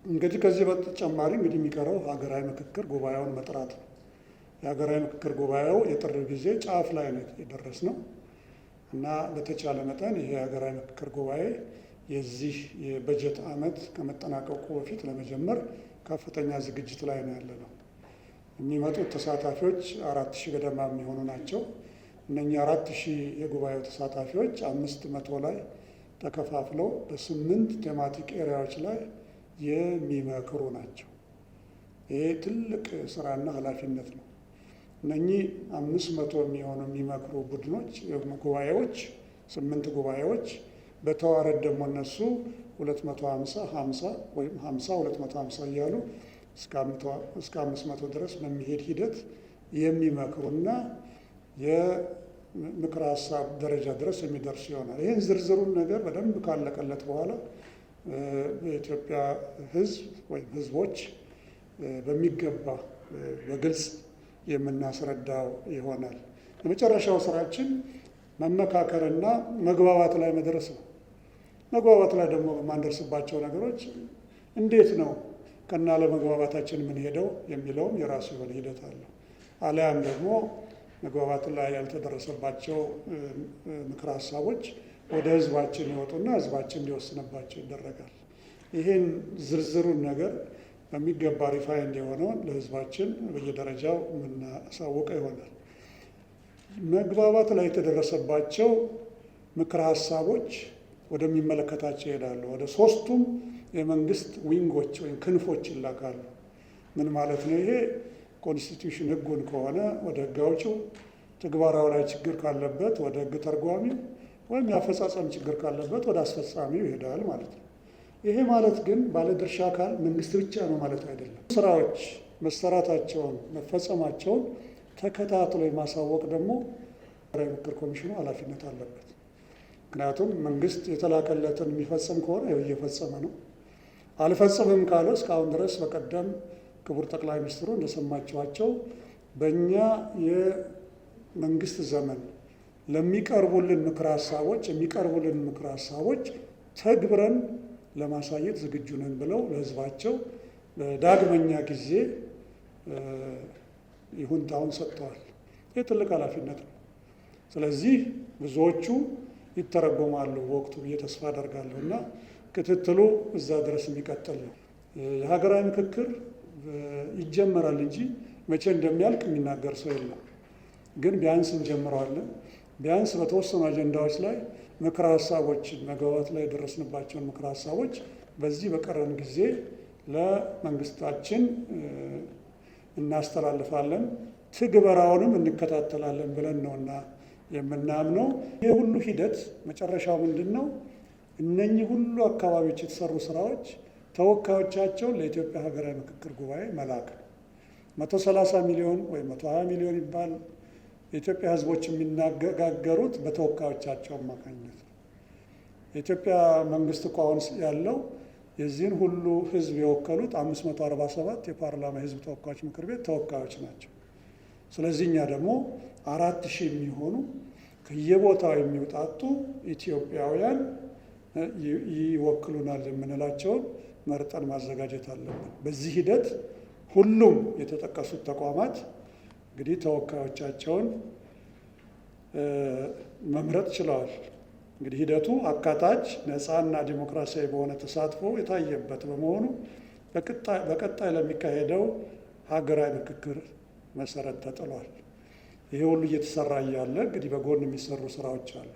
እንግዲህ ከዚህ በተጨማሪ እንግዲህ የሚቀረው ሀገራዊ ምክክር ጉባኤውን መጥራት ነው። የሀገራዊ ምክክር ጉባኤው የጥሪ ጊዜ ጫፍ ላይ ነው የደረስነው እና በተቻለ መጠን ይሄ የሀገራዊ ምክክር ጉባኤ የዚህ የበጀት ዓመት ከመጠናቀቁ በፊት ለመጀመር ከፍተኛ ዝግጅት ላይ ነው ያለነው። የሚመጡት ተሳታፊዎች 4000 ገደማ የሚሆኑ ናቸው። እነኚህ 4000 የጉባኤው ተሳታፊዎች 500 ላይ ተከፋፍለው በ8 ቴማቲክ ኤሪያዎች ላይ የሚመክሩ ናቸው። ይሄ ትልቅ ስራና ኃላፊነት ነው። እነኚህ 500 የሚሆኑ የሚመክሩ ቡድኖች ጉባኤዎች 8 ጉባኤዎች በተዋረድ ደግሞ እነሱ 250 50 ወይም 50 250 እያሉ እስከ 500 ድረስ በሚሄድ ሂደት የሚመክሩና የምክር ሀሳብ ደረጃ ድረስ የሚደርሱ ይሆናል። ይህን ዝርዝሩን ነገር በደንብ ካለቀለት በኋላ የኢትዮጵያ ሕዝብ ወይም ሕዝቦች በሚገባ በግልጽ የምናስረዳው ይሆናል። የመጨረሻው ስራችን መመካከርና መግባባት ላይ መድረስ ነው። መግባባት ላይ ደግሞ በማንደርስባቸው ነገሮች እንዴት ነው ከና ለመግባባታችን የምንሄደው የሚለውም የራሱ የሆነ ሂደት አለው። አሊያም ደግሞ መግባባት ላይ ያልተደረሰባቸው ምክር ሀሳቦች ወደ ህዝባችን ይወጡና ህዝባችን እንዲወስንባቸው ይደረጋል። ይህን ዝርዝሩን ነገር በሚገባ ሪፋይንድ የሆነውን ለህዝባችን በየደረጃው የምናሳውቀው ይሆናል። መግባባት ላይ የተደረሰባቸው ምክር ሀሳቦች ወደሚመለከታቸው ይሄዳሉ። ወደ 3ቱም የመንግስት ዊንጎች ወይም ክንፎች ይላካሉ። ምን ማለት ነው? ይሄ ኮንስቲትዩሽን ህጉን ከሆነ ወደ ህግ አውጪው፣ ተግባራዊ ላይ ችግር ካለበት ወደ ህግ ተርጓሚው፣ ወይም የአፈጻጸም ችግር ካለበት ወደ አስፈጻሚው ይሄዳል ማለት ነው። ይሄ ማለት ግን ባለድርሻ አካል መንግስት ብቻ ነው ማለት አይደለም። ስራዎች መሰራታቸውን መፈጸማቸውን ተከታትሎ የማሳወቅ ደግሞ ብሔራዊ ምክክር ኮሚሽኑ ኃላፊነት አለበት። ምክንያቱም መንግስት የተላከለትን የሚፈጽም ከሆነ እየፈጸመ ነው። አልፈጽምም ካለ እስካሁን ድረስ በቀደም ክቡር ጠቅላይ ሚኒስትሩ እንደሰማችኋቸው በእኛ የመንግስት ዘመን ለሚቀርቡልን ምክር ሀሳቦች ተግብረን ለማሳየት ዝግጁ ነን ብለው ለህዝባቸው በዳግመኛ ጊዜ ይሁንታውን ሰጥተዋል። ይህ ትልቅ ኃላፊነት ነው። ስለዚህ ብዙዎቹ ይተረጎማሉ በወቅቱ ብዬ ተስፋ አደርጋለሁ እና ክትትሉ እዛ ድረስ የሚቀጥል ነው። የሀገራዊ ምክክር ይጀመራል እንጂ መቼ እንደሚያልቅ የሚናገር ሰው የለም። ግን ቢያንስ እንጀምረዋለን። ቢያንስ በተወሰኑ አጀንዳዎች ላይ ምክር ሀሳቦችን መግባባት ላይ የደረስንባቸውን ምክር ሀሳቦች በዚህ በቀረን ጊዜ ለመንግስታችን እናስተላልፋለን፣ ትግበራውንም እንከታተላለን ብለን ነውና የምናምነው። ይህ ሁሉ ሂደት መጨረሻው ምንድን ነው? እነኚህ ሁሉ አካባቢዎች የተሰሩ ስራዎች ተወካዮቻቸውን ለኢትዮጵያ ሀገራዊ ምክክር ጉባኤ መላክ ነው። 130 ሚሊዮን ወይም 120 ሚሊዮን ይባል የኢትዮጵያ ህዝቦች የሚነጋገሩት በተወካዮቻቸው አማካኝነት ነው። የኢትዮጵያ መንግስት እኮ አሁን ያለው የዚህን ሁሉ ህዝብ የወከሉት 547 የፓርላማ የህዝብ ተወካዮች ምክር ቤት ተወካዮች ናቸው። ስለዚህ እኛ ደግሞ 4000 የሚሆኑ ከየቦታው የሚውጣጡ ኢትዮጵያውያን ይወክሉናል የምንላቸውን መርጠን ማዘጋጀት አለብን። በዚህ ሂደት ሁሉም የተጠቀሱት ተቋማት እንግዲህ ተወካዮቻቸውን መምረጥ ችለዋል። እንግዲህ ሂደቱ አካታች፣ ነፃና ዲሞክራሲያዊ በሆነ ተሳትፎ የታየበት በመሆኑ በቀጣይ ለሚካሄደው ሀገራዊ ምክክር መሰረት ተጥሏል። ይሄ ሁሉ እየተሰራ እያለ እንግዲህ በጎን የሚሰሩ ስራዎች አሉ።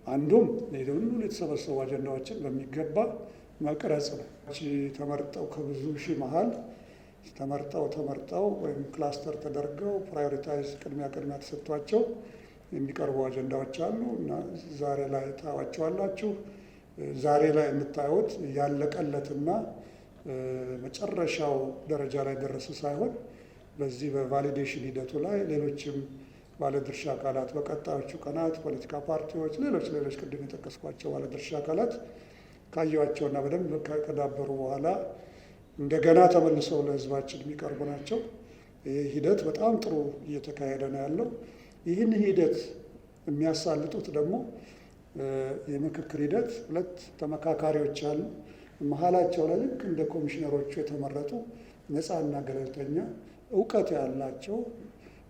አንዱም ሁሉ የተሰበሰቡ አጀንዳዎችን በሚገባ መቅረጽ ነው። ተመርጠው ከብዙ ሺህ መሀል ተመርጠው ወይም ክላስተር ተደርገው ፕራዮሪታይዝ ቅድሚያ ተሰጥቷቸው የሚቀርቡ አጀንዳዎች አሉ እና ዛሬ ላይ ታዋቸዋላችሁ። ዛሬ ላይ የምታዩት ያለቀለትና መጨረሻው ደረጃ ላይ ደረሰ ሳይሆን በዚህ በቫሊዴሽን ሂደቱ ላይ ሌሎችም ባለድርሻ አካላት በቀጣዮቹ ቀናት ፖለቲካ ፓርቲዎች፣ ሌሎች ቅድም የጠቀስኳቸው ባለድርሻ አካላት ካየዋቸውና በደንብ ከዳበሩ በኋላ እንደገና ተመልሰው ለህዝባችን የሚቀርቡ ናቸው። ይህ ሂደት በጣም ጥሩ እየተካሄደ ነው ያለው። ይህን ሂደት የሚያሳልጡት ደግሞ የምክክር ሂደት 2 ተመካካሪዎች አሉ። መሀላቸው ላይ ልክ እንደ ኮሚሽነሮቹ የተመረጡ ነፃና ገለልተኛ እውቀት ያላቸው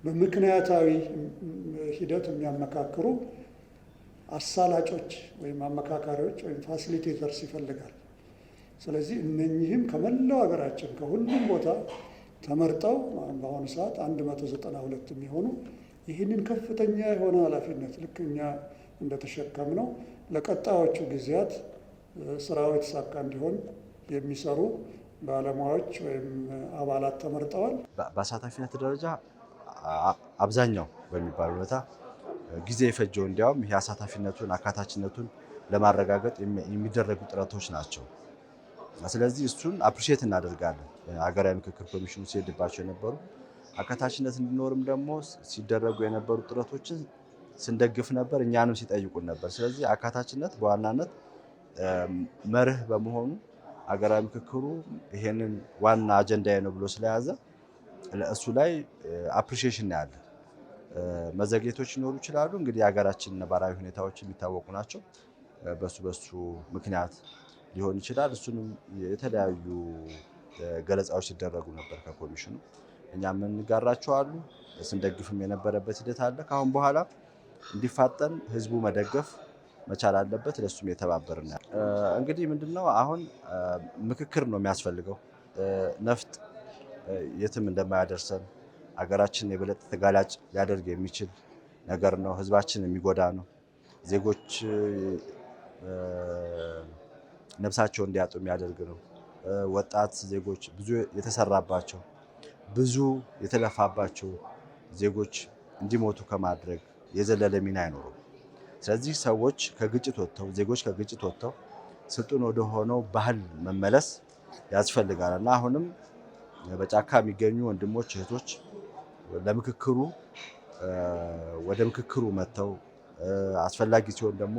በምክንያታዊ ሂደት የሚያመካክሩ አሳላጮች ወይም አመካካሪዎች ወይም ፋሲሊቴተርስ ይፈልጋል። ስለዚህ እነኚህም ከመላው ሀገራችን ከሁሉም ቦታ ተመርጠው በአሁኑ ሰዓት 192 የሚሆኑ ይህንን ከፍተኛ የሆነ ኃላፊነት ልክ እኛ እንደተሸከምነው ለቀጣዮቹ ጊዜያት ስራው የተሳካ እንዲሆን የሚሰሩ ባለሙያዎች ወይም አባላት ተመርጠዋል። በአሳታፊነት ደረጃ አብዛኛው በሚባል ሁኔታ ጊዜ የፈጀው እንዲያውም ይህ አሳታፊነቱን አካታችነቱን ለማረጋገጥ የሚደረጉ ጥረቶች ናቸው። ስለዚህ እሱን አፕሪሼት እናደርጋለን። ሀገራዊ ምክክር ኮሚሽኑ ሲሄድባቸው የነበሩ አካታችነት እንዲኖርም ደግሞ ሲደረጉ የነበሩ ጥረቶችን ስንደግፍ ነበር፣ እኛንም ሲጠይቁን ነበር። ስለዚህ አካታችነት በዋናነት መርህ በመሆኑ ሀገራዊ ምክክሩ ይሄንን ዋና አጀንዳዬ ነው ብሎ ስለያዘ እሱ ላይ አፕሪሺዬሽን ያለ መዘግየቶች ሊኖሩ ይችላሉ። እንግዲህ የሀገራችን ነባራዊ ሁኔታዎች የሚታወቁ ናቸው። በሱ ምክንያት ሊሆን ይችላል። እሱንም የተለያዩ ገለጻዎች ሲደረጉ ነበር ከኮሚሽኑ። እኛም እንጋራቸው አሉ፣ ስንደግፍም የነበረበት ሂደት አለ። ከአሁን በኋላ እንዲፋጠን ህዝቡ መደገፍ መቻል አለበት። ለሱም የተባበርን እንግዲህ ምንድነው አሁን ምክክር ነው የሚያስፈልገው። ነፍጥ የትም እንደማያደርሰን ሀገራችን የበለጠ ተጋላጭ ሊያደርግ የሚችል ነገር ነው። ህዝባችን የሚጎዳ ነው። ዜጎች ነፍሳቸውን እንዲያጡ የሚያደርግ ነው። ወጣት ዜጎች ብዙ የተሰራባቸው ብዙ የተለፋባቸው ዜጎች እንዲሞቱ ከማድረግ የዘለለ ሚና አይኖርም። ስለዚህ ሰዎች ከግጭት ወጥተው ዜጎች ከግጭት ወጥተው ስልጡን ወደ ሆነው ባህል መመለስ ያስፈልጋል እና አሁንም በጫካ የሚገኙ ወንድሞች እህቶች ለምክክሩ ወደ ምክክሩ መጥተው አስፈላጊ ሲሆን ደግሞ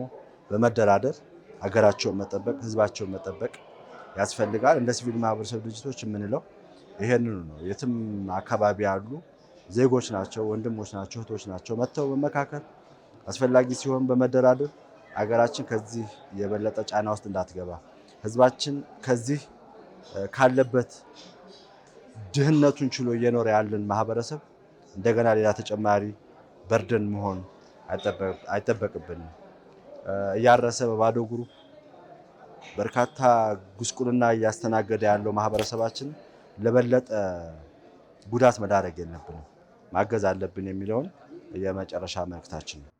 በመደራደር ሀገራቸውን መጠበቅ ህዝባቸውን መጠበቅ ያስፈልጋል። እንደ ሲቪል ማህበረሰብ ድርጅቶች የምንለው ይሄንኑ ነው። የትም አካባቢ ያሉ ዜጎች ናቸው፣ ወንድሞች ናቸው፣ እህቶች ናቸው። መጥተው በመካከል አስፈላጊ ሲሆን በመደራደር ሀገራችን ከዚህ የበለጠ ጫና ውስጥ እንዳትገባ ህዝባችን ከዚህ ካለበት ድህነቱን ችሎ እየኖረ ያለን ማህበረሰብ እንደገና ሌላ ተጨማሪ በርደን መሆን አይጠበቅብንም። እያረሰ በባዶ እግሩ በርካታ ጉስቁልና እያስተናገደ ያለው ማህበረሰባችን ለበለጠ ጉዳት መዳረግ የለብንም፣ ማገዝ አለብን የሚለውን የመጨረሻ መልእክታችን ነው።